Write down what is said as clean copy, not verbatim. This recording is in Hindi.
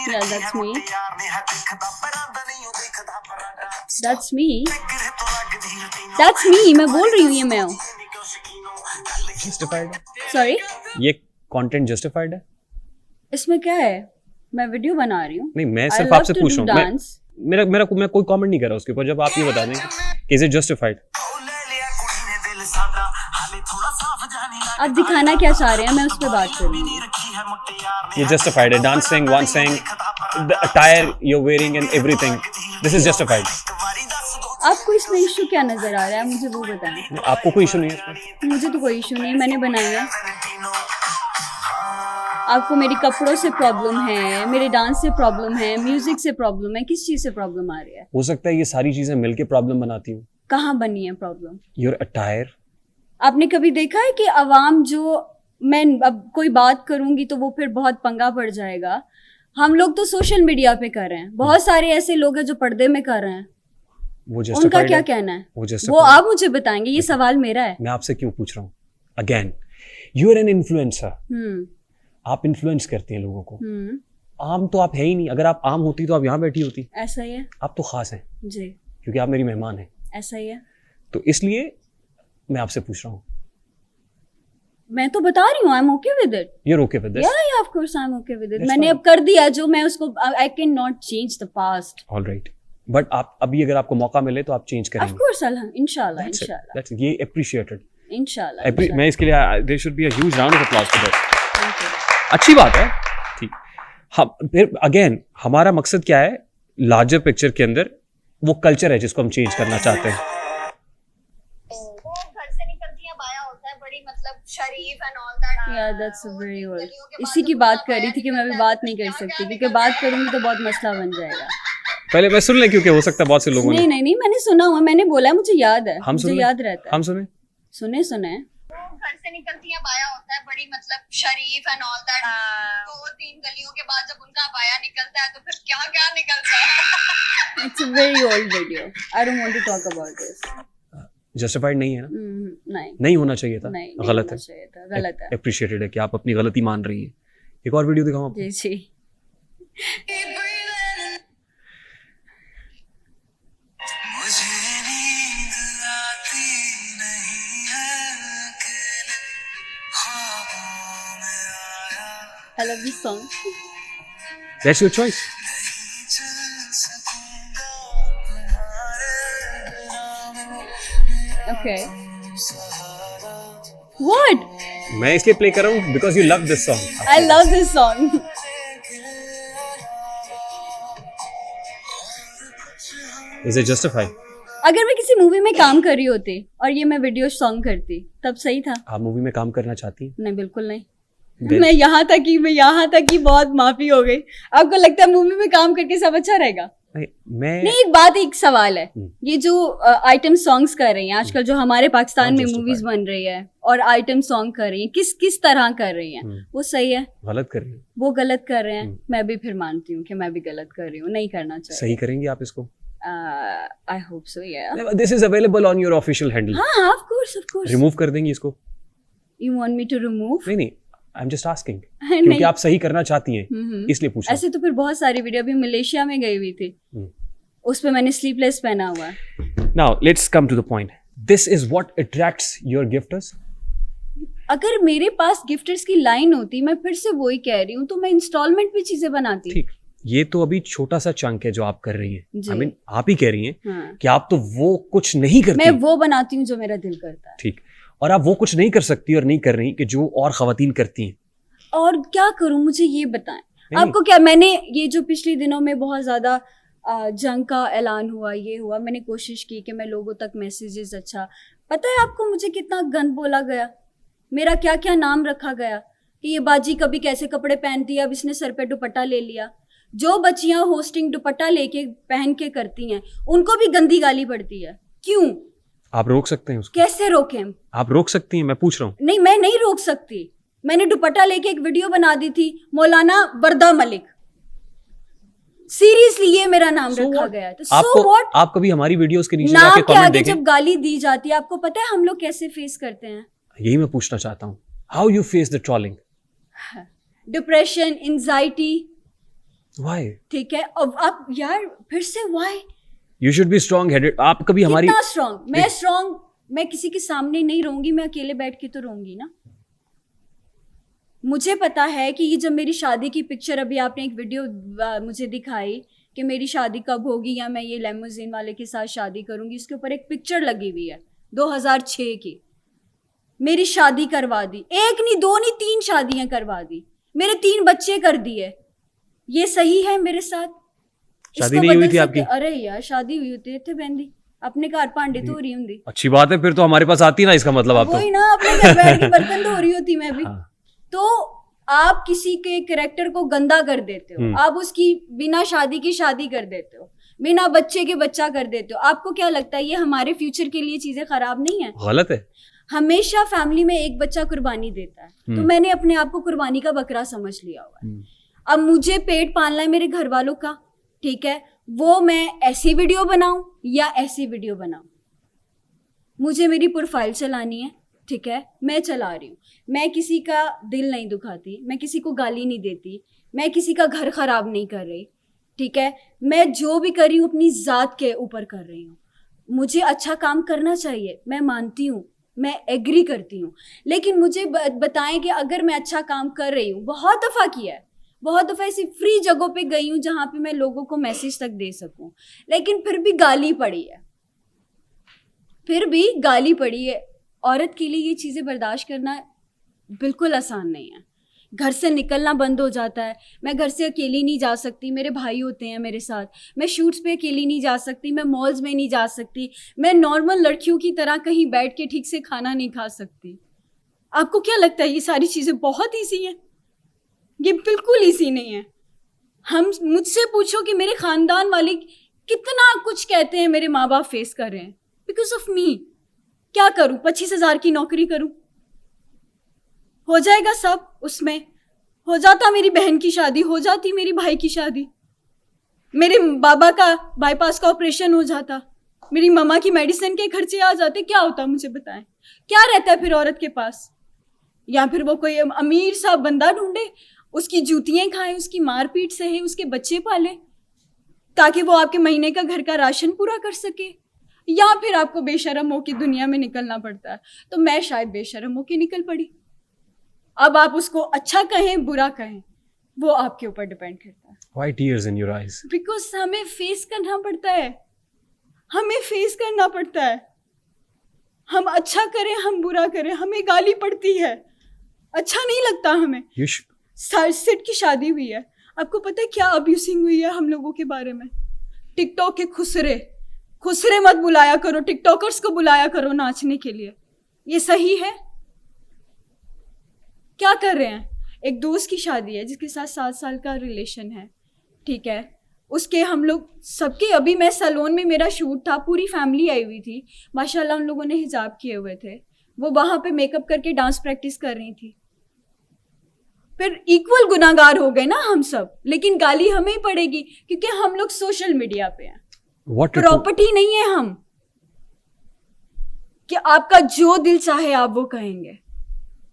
Yeah, that's me. That's me. That's me. मैं बोल रही हूँ ये मैं हूँ. जस्टिफाइड है Sorry? ये कंटेंट जस्टिफाइड है इसमें क्या है? मैं वीडियो बना रही हूँ. नहीं मैं I सिर्फ love आपसे to पूछ do रहा हूँ dance. मैं कोई कमेंट नहीं कर रहा उसके ऊपर जब आप ये बता दें कि इज इट जस्टिफाइड आप दिखाना क्या चाह रहे हैं मैं उस पर बात करूँगी. ये जस्टिफाइड है डांसिंग वांसिंग the attire you are wearing and everything this is justified आपको इसमें इशू क्या नजर आ रहा है मुझे वो बताएं. आपको कोई इशू नहीं है इसमें मुझे तो कोई इशू नहीं है मैंने बनाया है. आपको मेरी कपड़ों से प्रॉब्लम है मेरे डांस से प्रॉब्लम है म्यूजिक से प्रॉब्लम है किस चीज से प्रॉब्लम आ रही है. हो सकता है ये सारी चीजें मिलके प्रॉब्लम बनाती हूँ कहाँ बनी है प्रॉब्लम. योर अटायर आपने कभी देखा है कि अवाम जो मैं अब कोई बात करूंगी तो वो फिर बहुत पंगा पड़ जाएगा. हम लोग तो सोशल मीडिया पे कर रहे हैं बहुत सारे ऐसे लोग हैं जो पर्दे में कर रहे हैं वो उनका justified क्या है? कहना है वो वो justified आप मुझे बताएंगे ये सवाल मेरा है. मैं आपसे क्यों पूछ रहा हूँ again you are an influencer आप इन्फ्लुएंस करती हैं लोगों को आम तो आप है ही नहीं अगर आप आम होती तो आप यहाँ बैठी होती. ऐसा ही है आप तो खास हैं जी क्योंकि आप मेरी मेहमान हैं ऐसा ही है. तो इसलिए मैं आपसे पूछ रहा हूँ मैं तो बता रही हूँ I am okay with it. you're okay with this या of course I am okay with it. That's मैंने fine. अब कर दिया जो मैं उसको I can not change the past. all right but आप अभी अगर आपको मौका मिले तो आप चेंज ऑफ करेंगे कोर्स इंशाल्लाह That's it. इंशाल्लाह That's it. ये अप्रिशिएटेड इंशाल्लाह. मैं इसके लिए there should be a huge round of applause for that Thank you. अच्छी बात है ठीक हम फिर अगेन हमारा मकसद क्या है लार्जर पिक्चर के अंदर वो कल्चर है जिसको हम चेंज करना चाहते हैं वो घर से निकलती है बाया होता है बड़ी मतलब शरीफ and all that. Yeah, that's very old. इसी की बात कर रही थी कि मैं अभी बात नहीं कर सकती क्योंकि बात करूंगी तो बहुत मसला बन जाएगा. पहले मैं सुन लें क्योंकि हो सकता है बहुत से लोगों नहीं ने नहीं नहीं मैंने सुना हुआ मैंने बोला है मुझे याद है हम मुझे सुन याद रहता है. हम सुने सुने सुने वो घर से निकलती है बाया होता है बड़ी मतलब शरीफ एंड ऑल दैट. 2-3 गलियों के बाद जब उनका बाया निकलता है तो फिर क्या क्या निकलता है. It's a very old video I don't want to talk about this. Justified नहीं है ना नहीं होना चाहिए था नहीं गलत होना है चाहिए था, गलत है. अप्रिशिएटेड है कि आप अपनी गलती मान रही हैं एक और वीडियो दिखाऊं आपको जी जी I love this song. That's your choice. Okay. What? मैं इसलिए प्ले कर रहा हूँ because you love this song. I love this song. Is it justified? अगर मैं किसी मूवी में काम कर रही होती और ये मैं वीडियो सॉन्ग करती तब सही था. आप मूवी में काम करना चाहती हैं? नहीं बिल्कुल नहीं. Then- मैं यहाँ तक ही बहुत माफी हो गई. आपको लगता है मूवी में काम करके सब अच्छा रहेगा? मैं नहीं एक सवाल है ये जो आइटम सॉन्ग्स कर रही हैं आजकल जो हमारे पाकिस्तान में मूवीज बन रही है और आइटम सॉन्ग कर रही हैं किस तरह कर रही हैं वो सही है गलत कर रही हैं वो गलत कर रहे हैं मैं भी फिर मानती हूँ कि मैं भी गलत कर रही हूँ नहीं करना चाहिए. सही करेंगे आप इसको आई hope so yeah. This is available on your official handle हाँ ऑफ कोर्स रिमूव कर देंगी इसको you want me to remove. नहीं आई एम जस्ट आस्किंग क्योंकि आप सही करना चाहती हैं इसलिए पूछ रहा ऐसे तो फिर बहुत सारी वीडियो अभी मलेशिया में गई हुई थी उस पे मैंने स्लीपलेस पहना हुआ है. Now let's come to the point this is what attracts your gifters. अगर मेरे पास गिफ्टर्स की लाइन होती मैं फिर से वही कह रही हूँ तो मैं इंस्टॉलमेंट पे चीजें बनाती. ठीक ये तो अभी छोटा सा चंक है जो आप कर रही हैं जी. आई मीन आप ही कह रही हैं हाँ. कि आप तो वो कुछ नहीं करती. मैं वो बनाती हूँ जो मेरा दिल करता है. ठीक और आप वो कुछ नहीं कर सकती और नहीं कर रही कि जो और खवातीन करती हैं. और क्या करूं मुझे ये बताएं. नहीं. आपको क्या मैंने ये जो पिछले दिनों में बहुत ज्यादा जंग का ऐलान हुआ ये हुआ मैंने कोशिश की कि मैं लोगों तक मैसेजेस अच्छा पता है आपको मुझे कितना गंद बोला गया मेरा क्या क्या नाम रखा गया कि ये बाजी कभी कैसे कपड़े पहनती है अब इसने सर पे दुपट्टा ले लिया. जो बच्चियां होस्टिंग दुपट्टा लेके पहन के करती हैं उनको भी गंदी गाली पड़ती है. क्यों? आप रोक सकते हैं उसको. कैसे रोकें हम? आप रोक सकती हैं मैं पूछ रहा हूँ. नहीं मैं नहीं रोक सकती. मैंने दुपट्टा लेके एक वीडियो बना दी थी मौलाना वर्दा मलिक सीरियसली ये मेरा नाम रखा गया तो सो व्हाट. आप कभी हमारी वीडियोस के नीचे नाम जाके के कमेंट आगे देखें. जब गाली दी जाती है आपको पता है हम लोग कैसे फेस करते हैं. यही मैं पूछना चाहता हूँ, how you face the trolling? Depression, anxiety, why? ठीक है। अब आप यार फिर से why? You should be strong headed. आप कभी हमारी कितना स्ट्रांग? मैं स्ट्रांग, मैं किसी के सामने नहीं रहूंगी, मैं अकेले बैठ के तो रहूंगी ना। मुझे पता है कि ये जब मेरी शादी की पिक्चर, अभी आपने एक वीडियो मुझे दिखाई कि मेरी शादी कब होगी या मैं ये लेमोजीन वाले के साथ शादी करूंगी, इसके ऊपर एक पिक्चर लगी हुई है 2006 की। मेरी शादी करवा दी, एक नहीं, दो नहीं, 3 शादियां करवा दी, मेरे 3 बच्चे कर दिए। ये सही है मेरे साथ? शादी इसको नहीं हुई बदल थी सकते? आपकी? अरे यार शादी हुई होती थे बहन, अपने घर भांडे धो रही होंगी। अच्छी बात है, फिर तो हमारे पास आती ना, इसका मतलब आप तो। वही ना, अपने घर बैठ के बर्तन धो रही होती मैं भी। हाँ। तो आप किसी के कैरेक्टर को गंदा कर देते हो, आप उसकी बिना शादी की शादी कर देते हो, बिना बच्चे के बच्चा कर देते हो। आपको क्या लगता है ये हमारे फ्यूचर के लिए चीजें खराब नहीं है? गलत है। हमेशा फैमिली में एक बच्चा कुर्बानी देता है, तो मैंने अपने आप को कुर्बानी का बकरा समझ लिया हुआ है। अब मुझे पेट पालना है मेरे घर वालों का, ठीक है, वो मैं ऐसी वीडियो बनाऊं या ऐसी वीडियो बनाऊं, मुझे मेरी प्रोफाइल चलानी है, ठीक है, मैं चला रही हूँ। मैं किसी का दिल नहीं दुखाती, मैं किसी को गाली नहीं देती, मैं किसी का घर खराब नहीं कर रही, ठीक है। मैं जो भी कर रही हूँ अपनी ज़ात के ऊपर कर रही हूँ। मुझे अच्छा काम करना चाहिए, मैं मानती हूँ, मैं एग्री करती हूँ, लेकिन मुझे बताएं कि अगर मैं अच्छा काम कर रही हूँ, बहुत दफ़ा किया है, बहुत दफ़ा ऐसी फ्री जगहों पे गई हूँ जहाँ पे मैं लोगों को मैसेज तक दे सकूँ, लेकिन फिर भी गाली पड़ी है, फिर भी गाली पड़ी है। औरत के लिए ये चीज़ें बर्दाश्त करना बिल्कुल आसान नहीं है। घर से निकलना बंद हो जाता है, मैं घर से अकेली नहीं जा सकती, मेरे भाई होते हैं मेरे साथ, मैं शूट्स पे अकेली नहीं जा सकती, मैं मॉल्स में नहीं जा सकती, मैं नॉर्मल लड़कियों की तरह कहीं बैठ के ठीक से खाना नहीं खा सकती। आपको क्या लगता है ये सारी चीज़ें बहुत ईजी हैं? ये बिल्कुल ईजी नहीं है। हम मुझसे पूछो कि मेरे ख़ानदान वाले कितना कुछ कहते हैं मेरे माँ बाप फेस कर रहे हैं बिकॉज ऑफ मी। क्या करूँ? 25,000 की नौकरी करूँ? हो जाएगा सब, उसमें हो जाता मेरी बहन की शादी, हो जाती मेरी भाई की शादी, मेरे बाबा का बाईपास का ऑपरेशन हो जाता, मेरी मम्मा की मेडिसिन के खर्चे आ जाते, क्या होता मुझे बताएं? क्या रहता है फिर औरत के पास? या फिर वो कोई अमीर सा बंदा ढूंढे, उसकी जूतियाँ खाए, उसकी मारपीट सहे, उसके बच्चे पाले ताकि वो आपके महीने का घर का राशन पूरा कर सके, या फिर आपको बेशर्म हो के दुनिया में निकलना पड़ता है। तो मैं शायद बेशर्म हो के निकल पड़ी। अब आप उसको अच्छा कहें बुरा कहें वो आपके ऊपर डिपेंड करता है। Why tears in your eyes? Because हमें फेस करना पड़ता है, हमें फेस करना पड़ता है। हम अच्छा करें हम बुरा करें, हमें गाली पड़ती है, अच्छा नहीं लगता हमें। सिड की शादी हुई है, आपको पता है क्या अब्यूसिंग हुई है हम लोगों के बारे में? टिकटॉक के खुसरे मत बुलाया करो, टिकटॉकर्स को बुलाया करो नाचने के लिए। ये सही है? क्या कर रहे हैं? एक दोस्त की शादी है जिसके साथ 7 साल का रिलेशन है, ठीक है, उसके हम लोग सबके, अभी मैं सैलून में मेरा शूट था, पूरी फैमिली आई हुई थी, माशाल्लाह उन लोगों ने हिजाब किए हुए थे, वो वहाँ पे मेकअप करके डांस प्रैक्टिस कर रही थी। फिर इक्वल गुनाहगार हो गए ना हम सब, लेकिन गाली हमें ही पड़ेगी क्योंकि हम लोग सोशल मीडिया पे हैं, प्रॉपर्टी नहीं है हम कि आपका जो दिल चाहे आप वो कहेंगे।